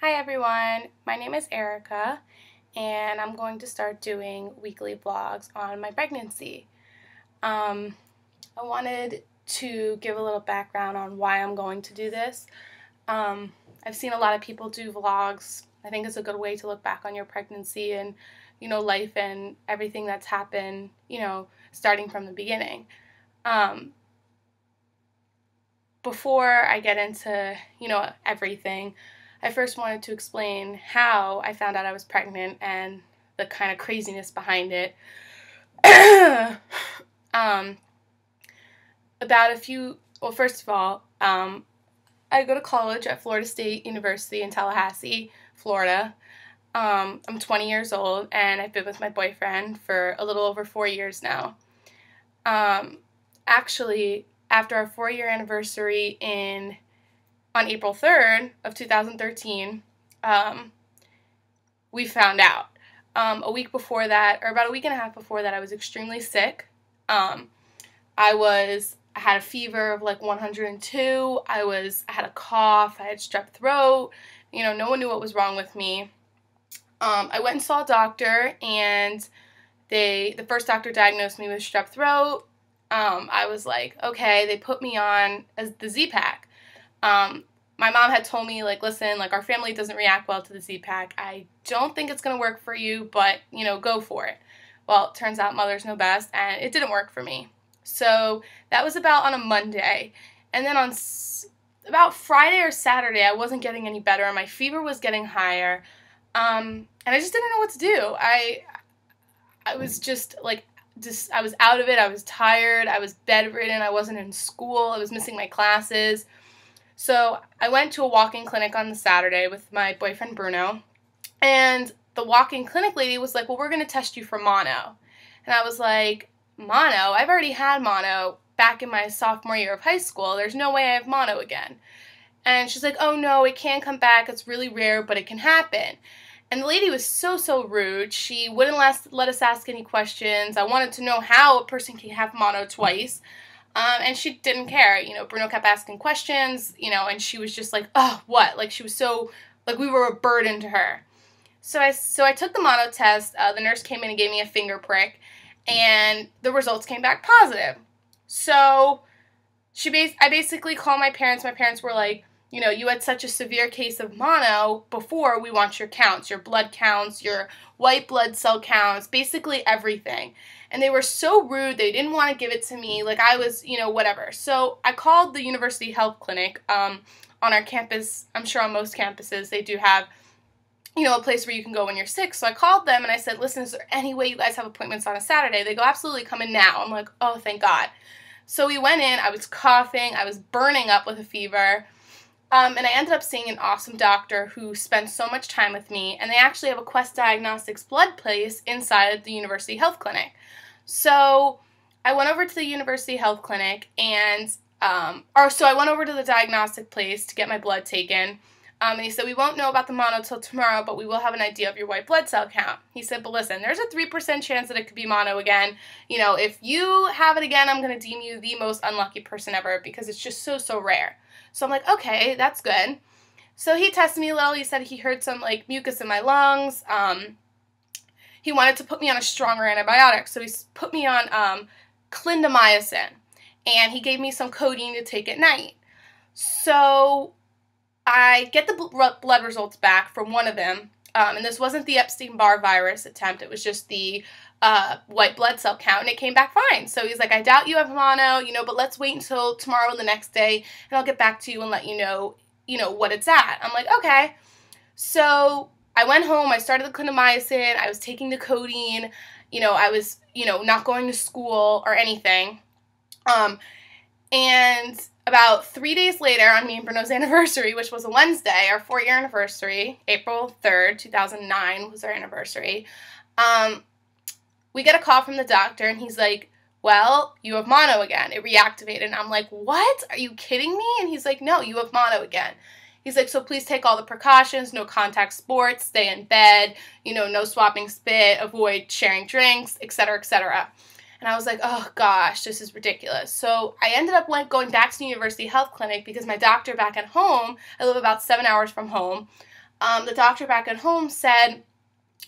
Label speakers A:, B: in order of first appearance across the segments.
A: Hi everyone, my name is Erica and I'm going to start doing weekly vlogs on my pregnancy. I wanted to give a little background on why I'm going to do this. I've seen a lot of people do vlogs. I think it's a good way to look back on your pregnancy and, life and everything that's happened, starting from the beginning. Before I get into, everything, I first wanted to explain how I found out I was pregnant and the kind of craziness behind it. First of all, I go to college at Florida State University in Tallahassee, Florida. I'm 20 years old and I've been with my boyfriend for a little over 4 years now. Actually, after our 4-year anniversary on April 3rd of 2013, we found out. A week before that, or about a week and a half before that, I was extremely sick. I had a fever of like 102. I had a cough. I had strep throat. No one knew what was wrong with me. I went and saw a doctor, and the first doctor diagnosed me with strep throat. I was like, okay. They put me on the Z-Pak. My mom had told me, listen, our family doesn't react well to the Z-Pak. I don't think it's going to work for you, but, go for it. Well, it turns out mothers know best, and it didn't work for me. So that was about on a Monday. And then on about Friday or Saturday, I wasn't getting any better, and my fever was getting higher. And I just didn't know what to do. I was I was out of it. I was tired. I was bedridden. I wasn't in school. I was missing my classes. So I went to a walk-in clinic on the Saturday with my boyfriend Bruno, and the walk-in clinic lady was like, well, we're going to test you for mono. And I was like, mono? I've already had mono back in my sophomore year of high school. There's no way I have mono again. And she's like, oh no, it can come back. It's really rare, but it can happen. And the lady was so rude. She wouldn't let us ask any questions. I wanted to know how a person can have mono twice. And she didn't care. Bruno kept asking questions, and she was just like, oh, what? She was so, we were a burden to her. So I took the mono test. The nurse came in and gave me a finger prick, and the results came back positive. So I basically called my parents. My parents were like, you had such a severe case of mono before, we want your counts, your blood counts, your white blood cell counts, basically everything. And they were so rude. They didn't want to give it to me. I was, whatever. So I called the University Health Clinic on our campus. I'm sure on most campuses they do have, a place where you can go when you're sick. So I called them and I said, listen, is there any way you guys have appointments on a Saturday? They go, absolutely, come in now. I'm like, oh, thank God. So we went in. I was coughing. I was burning up with a fever. And I ended up seeing an awesome doctor who spent so much time with me, and they actually have a Quest Diagnostics blood place inside the University Health Clinic. So I went over to the University Health Clinic, and I went over to the diagnostic place to get my blood taken. And he said, we won't know about the mono till tomorrow, but we will have an idea of your white blood cell count. He said, but listen, there's a 3% chance that it could be mono again. If you have it again, I'm going to deem you the most unlucky person ever because it's just so rare. So I'm like, okay, that's good. So he tested me a little. He said he heard some mucus in my lungs. He wanted to put me on a stronger antibiotic. So he put me on clindamycin. And he gave me some codeine to take at night. So I get the blood results back from one of them. And this wasn't the Epstein-Barr virus attempt. It was just the white blood cell count, and it came back fine. So he's like, I doubt you have mono, but let's wait until tomorrow and the next day, and I'll get back to you and let you know, what it's at. I'm like, okay. So I went home. I started the clindamycin. I was taking the codeine. I was, not going to school or anything. And about 3 days later, on me and Bruno's anniversary, which was a Wednesday, our 4-year anniversary, April 3rd, 2009 was our anniversary, we get a call from the doctor, and he's like, well, you have mono again. It reactivated. And I'm like, what? Are you kidding me? And he's like, no, you have mono again. He's like, so please take all the precautions, no contact sports, stay in bed, no swapping spit, avoid sharing drinks, etc., etc. And I was like, oh gosh, this is ridiculous. So I ended up going back to the University Health Clinic because my doctor back at home, I live about 7 hours from home, the doctor back at home said,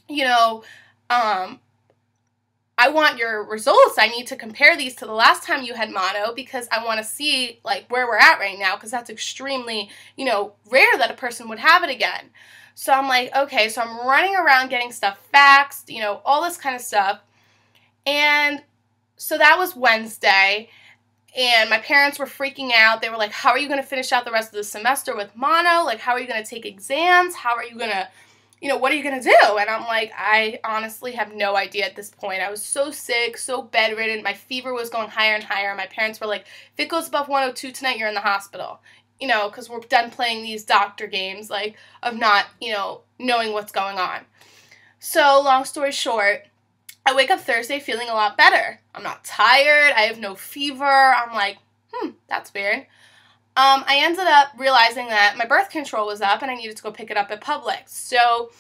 A: you know, I want your results. I need to compare these to the last time you had mono because I want to see like where we're at right now because that's extremely, rare that a person would have it again. So I'm like, okay, so I'm running around getting stuff faxed, all this kind of stuff. And so that was Wednesday, and my parents were freaking out. They were like, how are you going to finish out the rest of the semester with mono? Like, how are you going to take exams? How are you going to, what are you going to do? And I'm like, I honestly have no idea at this point. I was so sick, so bedridden. My fever was going higher and higher. My parents were like, if it goes above 102 tonight, you're in the hospital. Because we're done playing these doctor games, like, of not, knowing what's going on. So, long story short, I wake up Thursday feeling a lot better. I'm not tired. I have no fever. I'm like, that's weird. I ended up realizing that my birth control was up and I needed to go pick it up at Publix. So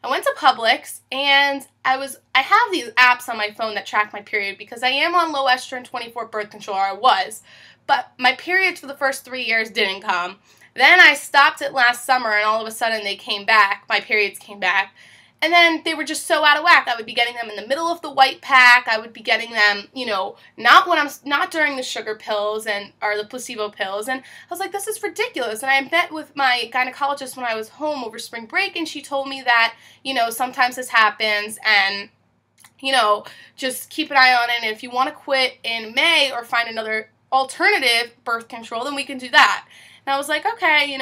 A: I went to Publix, and I have these apps on my phone that track my period because I am on low estrogen 24 birth control, or I was. But my periods for the first 3 years didn't come. Then I stopped it last summer, and all of a sudden they came back. My periods came back. And then they were just so out of whack. I would be getting them in the middle of the white pack. I would be getting them, not during the sugar pills or the placebo pills. And I was like, this is ridiculous. And I met with my gynecologist when I was home over spring break, and she told me that, sometimes this happens, and, just keep an eye on it. And if you want to quit in May or find another alternative birth control, then we can do that. And I was like, okay,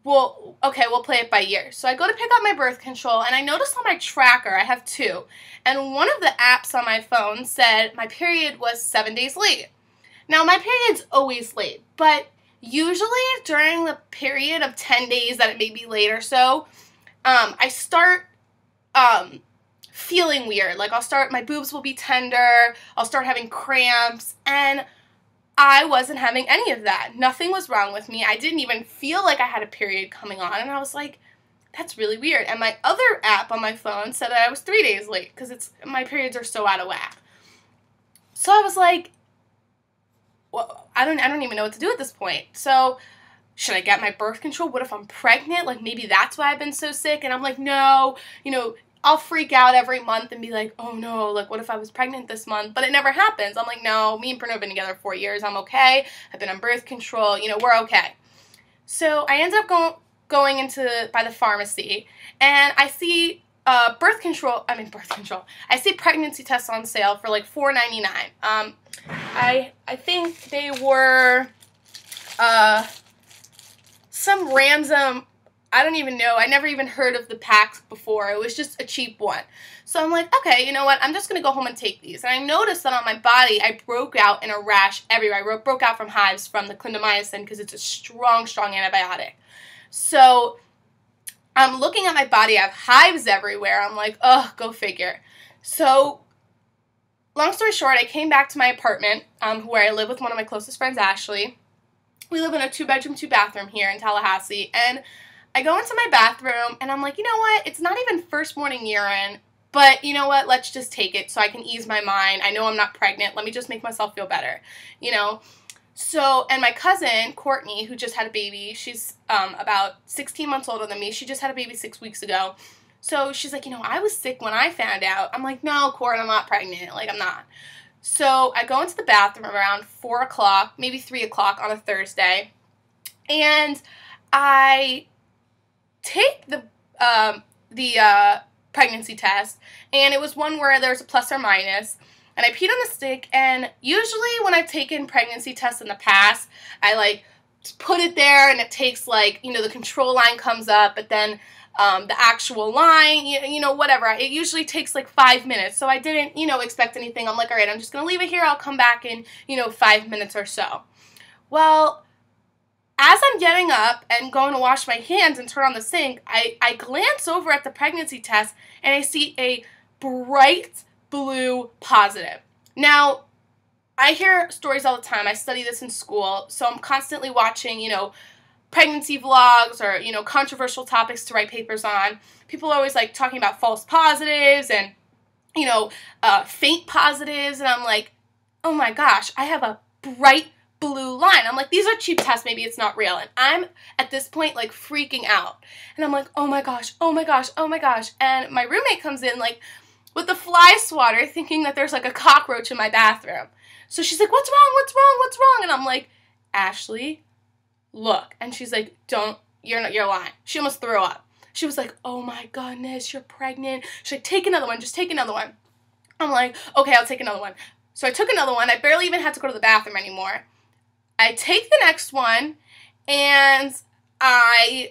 A: we'll play it by year. So I go to pick up my birth control, and I noticed on my tracker, I have two, and one of the apps on my phone said my period was 7 days late. Now, my period's always late, but usually during the period of 10 days that it may be late or so, I start feeling weird. Like, my boobs will be tender, I'll start having cramps, and I wasn't having any of that. Nothing was wrong with me. I didn't even feel like I had a period coming on, and I was like, that's really weird. And my other app on my phone said that I was 3 days late because my periods are so out of whack. So I was like, well, I don't even know what to do at this point. So should I get my birth control? What if I'm pregnant? Like, maybe that's why I've been so sick. And I'm like, no, I'll freak out every month and be like, oh no, like, what if I was pregnant this month? But it never happens. I'm like, no, me and Bruno have been together 4 years. I'm okay. I've been on birth control. We're okay. So I ended up going by the pharmacy, and I see birth control. I see pregnancy tests on sale for like $4.99. I think they were some random, I don't even know. I never even heard of the packs before. It was just a cheap one. So I'm like, okay, you know what? I'm just going to go home and take these. And I noticed that on my body, I broke out in a rash everywhere. I broke out from hives from the clindamycin because it's a strong, strong antibiotic. So I'm looking at my body. I have hives everywhere. I'm like, oh, go figure. So long story short, I came back to my apartment where I live with one of my closest friends, Ashley. We live in a 2-bedroom, 2-bathroom here in Tallahassee. And I go into my bathroom, and I'm like, you know what? It's not even first morning urine, but you know what? Let's just take it so I can ease my mind. I know I'm not pregnant. Let me just make myself feel better, So, and my cousin, Courtney, who just had a baby, she's about 16 months older than me. She just had a baby 6 weeks ago. So she's like, I was sick when I found out. I'm like, no, Court, I'm not pregnant. Like, I'm not. So I go into the bathroom around 4 o'clock, maybe 3 o'clock on a Thursday, and I take the pregnancy test, and it was one where there was a plus or minus, and I peed on the stick. And usually when I've taken pregnancy tests in the past, I like put it there, and it takes like, the control line comes up, but then the actual line, whatever. It usually takes like 5 minutes, so I didn't, expect anything. I'm like, all right, I'm just gonna leave it here. I'll come back in, 5 minutes or so. Well, as I'm getting up and going to wash my hands and turn on the sink, I glance over at the pregnancy test, and I see a bright blue positive. Now, I hear stories all the time. I study this in school, so I'm constantly watching, pregnancy vlogs or, controversial topics to write papers on. People are always, like, talking about false positives and, faint positives, and I'm like, oh my gosh, I have a bright blue line. I'm like, these are cheap tests, maybe it's not real. And I'm at this point like freaking out. And I'm like, oh my gosh, oh my gosh, oh my gosh. And my roommate comes in like with the fly swatter thinking that there's like a cockroach in my bathroom. So she's like, what's wrong, what's wrong, what's wrong? And I'm like, Ashley, look. And she's like, you're lying. She almost threw up. She was like, oh my goodness, you're pregnant. She's like, take another one, just take another one. I'm like, okay, I'll take another one. So I took another one. I barely even had to go to the bathroom anymore. I take the next one, and right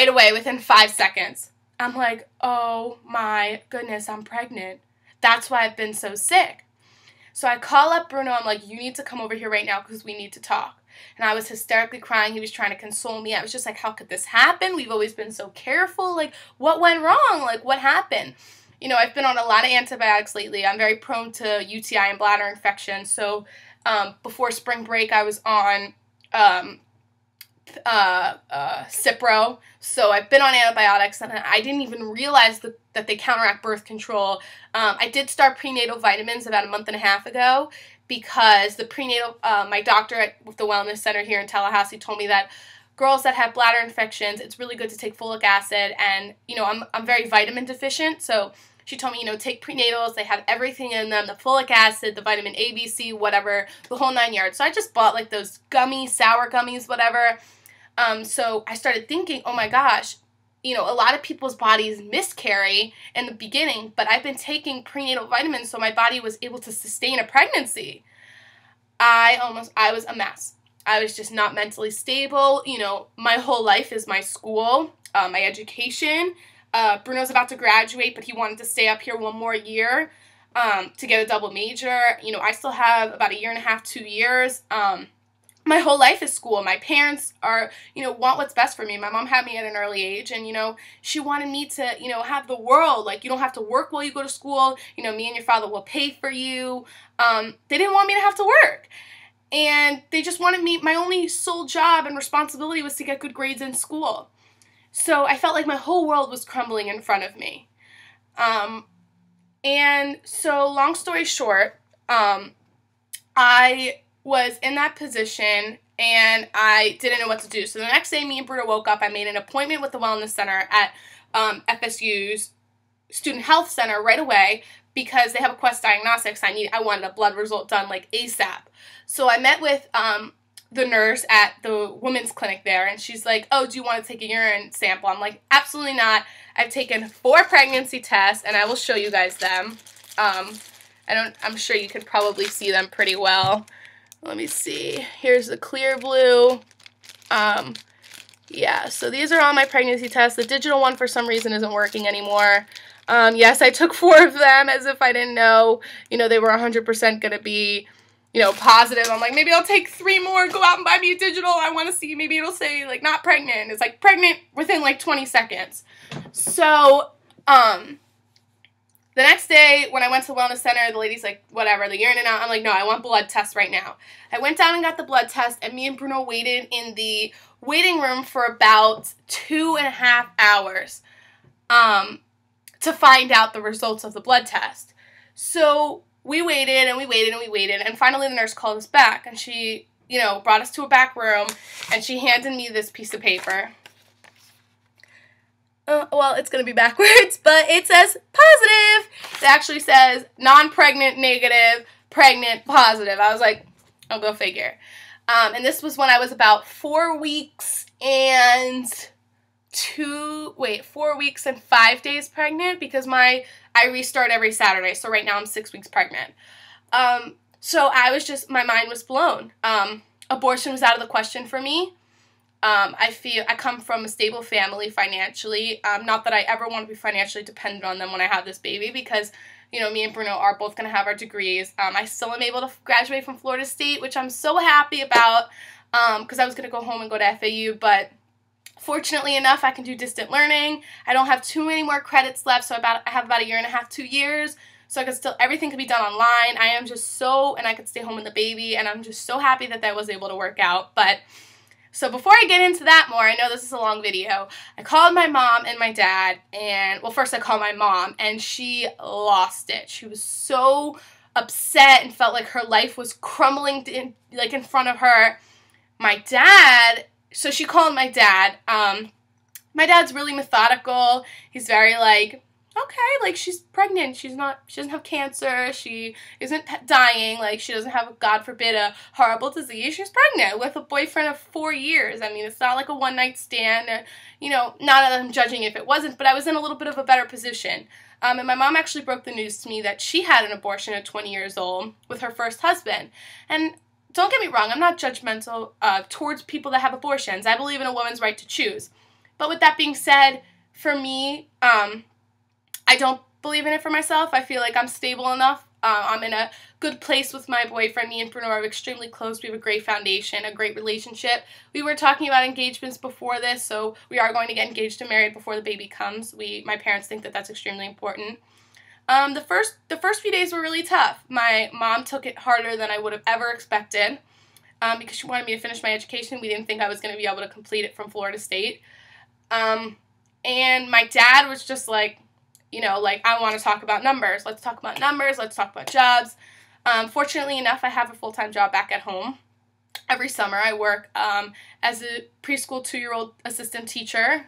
A: away, within 5 seconds, I'm like, oh my goodness, I'm pregnant. That's why I've been so sick. So I call up Bruno. I'm like, you need to come over here right now because we need to talk. And I was hysterically crying. He was trying to console me. I was just like, how could this happen? We've always been so careful. Like, what went wrong? Like, what happened? You know, I've been on a lot of antibiotics lately. I'm very prone to UTI and bladder infection. So before spring break, I was on Cipro. So I've been on antibiotics, and I didn't even realize that they counteract birth control. I did start prenatal vitamins about a month and a half ago because the prenatal, my doctor at the wellness center here in Tallahassee told me that girls that have bladder infections, it's really good to take folic acid, and, you know, I'm very vitamin deficient, so she told me, you know, take prenatals, they have everything in them, the folic acid, the vitamin A, B, C, whatever, the whole 9 yards. So I just bought, like, those gummies, sour gummies, whatever. So I started thinking, oh my gosh, you know, a lot of people's bodies miscarry in the beginning, but I've been taking prenatal vitamins so my body was able to sustain a pregnancy. I was a mess. I was just not mentally stable. You know, my whole life is my school, my education. Bruno's about to graduate, but he wanted to stay up here one more year to get a double major. You know, I still have about 1.5 years, 2 years. My whole life is school. My parents are, you know, want what's best for me. My mom had me at an early age, and, you know, she wanted me to, you know, have the world. Like, you don't have to work while you go to school. You know, me and your father will pay for you. They didn't want me to have to work. And they just wanted me, my only sole job and responsibility was to get good grades in school. So I felt like my whole world was crumbling in front of me. And so long story short, I was in that position and I didn't know what to do. So the next day, me and Bruno woke up. I made an appointment with the wellness center at FSU's Student Health Center right away because they have a Quest Diagnostics. I wanted a blood result done like ASAP. So I met with the nurse at the women's clinic there, and she's like, oh, do you want to take a urine sample? I'm like, absolutely not. I've taken 4 pregnancy tests, and I will show you guys them. I'm sure you could probably see them pretty well. Let me see. Here's the clear blue. Yeah, so these are all my pregnancy tests. The digital one, for some reason, isn't working anymore. Yes, I took 4 of them as if I didn't know, you know, they were 100% going to be, you know, positive. I'm like, maybe I'll take 3 more, go out and buy me a digital. I want to see, maybe it'll say, like, not pregnant. It's, like, pregnant within, like, 20 seconds. So, the next day, when I went to the wellness center, the lady's like, whatever, the urine and out. I'm like, no, I want blood tests right now. I went down and got the blood test, and me and Bruno waited in the waiting room for about 2.5 hours to find out the results of the blood test. So we waited, and we waited, and we waited, and finally the nurse called us back, and she, you know, brought us to a back room, and she handed me this piece of paper. Well, it's going to be backwards, but it says positive. It actually says non-pregnant, negative, pregnant, positive. I was like, I'll go figure. And this was when I was about 4 weeks and 4 weeks and 5 days pregnant because I restart every Saturday. So right now I'm 6 weeks pregnant. So I was just, my mind was blown. Abortion was out of the question for me. I come from a stable family financially. Not that I ever want to be financially dependent on them when I have this baby because, you know, me and Bruno are both going to have our degrees. I still am able to graduate from Florida State, which I'm so happy about because I was going to go home and go to FAU, but fortunately enough, I can do distant learning. I don't have too many more credits left, so I have about 1.5 years, 2 years. So I could still, everything could be done online. I am just so, and I could stay home with the baby, and I'm just so happy that that was able to work out. But so before I get into that more, I know this is a long video, I called my mom and my dad, and, well, first I called my mom, and she lost it. She was so upset and felt like her life was crumbling in front of her. My dad, so she called my dad. My dad's really methodical. He's very like, okay, like, she's pregnant. She doesn't have cancer. She isn't dying. Like, she doesn't have, God forbid, a horrible disease. She's pregnant with a boyfriend of 4 years. I mean, it's not like a one-night stand. Not that I'm judging if it wasn't, but I was in a little bit of a better position. And my mom actually broke the news to me that she had an abortion at 20 years old with her first husband. And don't get me wrong, I'm not judgmental towards people that have abortions. I believe in a woman's right to choose. But with that being said, for me, I don't believe in it for myself. I feel like I'm stable enough. I'm in a good place with my boyfriend. Me and Bruno are extremely close. We have a great foundation, a great relationship. We were talking about engagements before this, so we are going to get engaged and married before the baby comes. My parents think that that's extremely important. The first few days were really tough. My mom took it harder than I would have ever expected because she wanted me to finish my education. We didn't think I was going to be able to complete it from Florida State. And my dad was just like, I want to talk about numbers. Let's talk about numbers. Let's talk about jobs. Fortunately enough, I have a full-time job back at home. Every summer I work as a preschool 2-year-old assistant teacher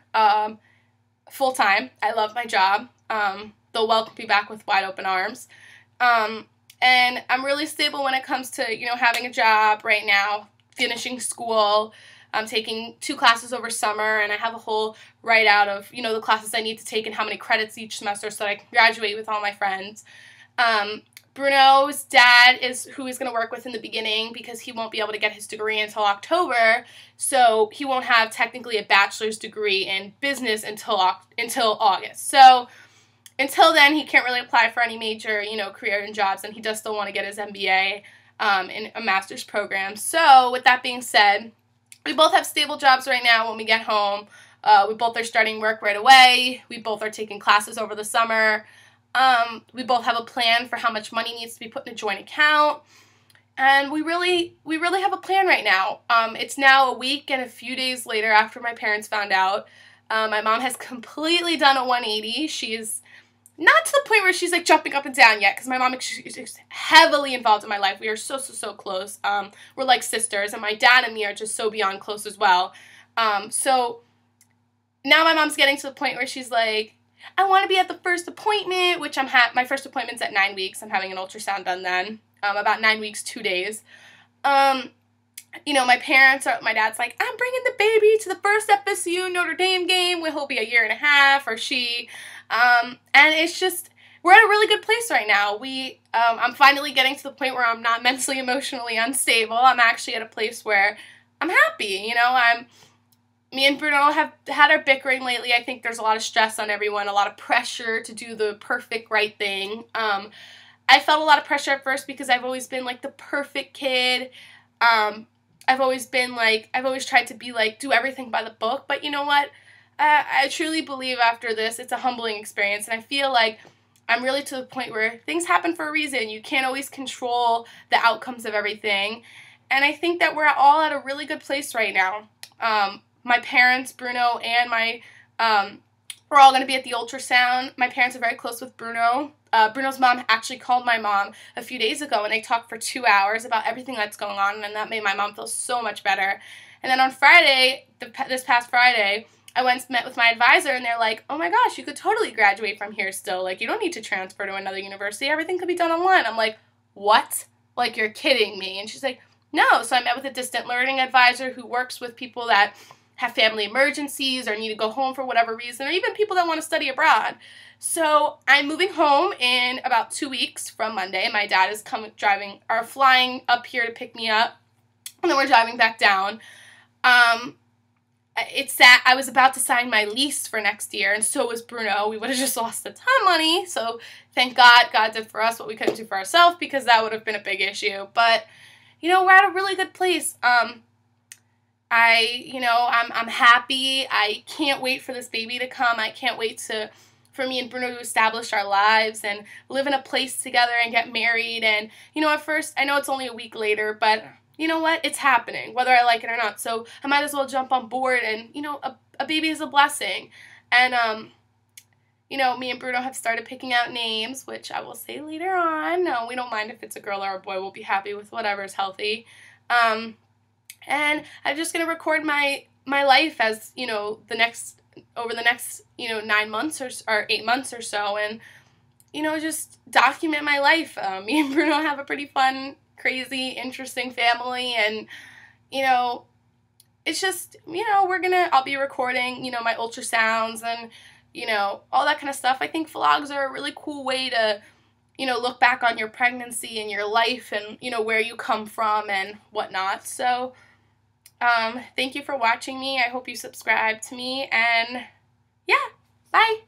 A: full-time. I love my job. They'll welcome me back with wide open arms. And I'm really stable when it comes to, having a job right now, finishing school. I'm taking 2 classes over summer, and I have a whole write-out of, the classes I need to take and how many credits each semester so that I can graduate with all my friends. Bruno's dad is who he's going to work with in the beginning because he won't be able to get his degree until October, so he won't have technically a bachelor's degree in business until August. So until then, he can't really apply for any major, career and jobs, and he does still want to get his MBA in a master's program. So with that being said, we both have stable jobs right now when we get home. We both are starting work right away. We both are taking classes over the summer. We both have a plan for how much money needs to be put in a joint account. And we really have a plan right now. It's now a week and a few days later after my parents found out. My mom has completely done a 180. She's not to the point where she's like jumping up and down yet, because my mom is heavily involved in my life. We are so close. We're like sisters, and my dad and me are just so beyond close as well. So now my mom's getting to the point where she's like, I want to be at the first appointment, which my first appointment's at 9 weeks. I'm having an ultrasound done then. About 9 weeks, 2 days. My dad's like, I'm bringing the baby to the first FSU Notre Dame game where he'll be 1.5 years, or she. And it's just, we're at a really good place right now. I'm finally getting to the point where I'm not mentally, emotionally unstable. I'm actually at a place where I'm happy. Me and Bruno have had our bickering lately. I think there's a lot of stress on everyone, a lot of pressure to do the perfect right thing. I felt a lot of pressure at first because I've always been like the perfect kid. I've always tried to be like, do everything by the book. But you know what? I truly believe after this, it's a humbling experience. And I feel like I'm really to the point where things happen for a reason. You can't always control the outcomes of everything. And I think that we're all at a really good place right now. My parents, Bruno, and we're all going to be at the ultrasound. My parents are very close with Bruno. Bruno's mom actually called my mom a few days ago, and they talked for 2 hours about everything that's going on, and that made my mom feel so much better. And then on Friday, this past Friday, I went and met with my advisor, and they're like, oh my gosh, you could totally graduate from here still. Like, you don't need to transfer to another university. Everything could be done online. I'm like, what? Like, you're kidding me. And she's like, no. So I met with a distant learning advisor who works with people that have family emergencies or need to go home for whatever reason, or even people that want to study abroad. So I'm moving home in about 2 weeks from Monday. My dad is flying up here to pick me up, and then we're driving back down. It's sad. I was about to sign my lease for next year, and so was Bruno. We would have just lost a ton of money, so thank God did for us what we couldn't do for ourselves, because that would have been a big issue. But, we're at a really good place. I'm happy. I can't wait for this baby to come. I can't wait for me and Bruno to establish our lives and live in a place together and get married. And, at first, I know it's only a week later, but you know what? It's happening, whether I like it or not. So I might as well jump on board. And, a baby is a blessing. And, you know, me and Bruno have started picking out names, which I will say later on. No, we don't mind if it's a girl or a boy. We'll be happy with whatever's healthy. And I'm just going to record my life as, you know, over the next, you know, 9 months or 8 months or so, and, you know, just document my life. Me and Bruno have a pretty fun, crazy, interesting family, and, you know, it's just, you know, I'll be recording, you know, my ultrasounds and, you know, all that kind of stuff. I think vlogs are a really cool way to, you know, look back on your pregnancy and your life and, you know, where you come from and whatnot. So, thank you for watching me. I hope you subscribe to me, and yeah, bye.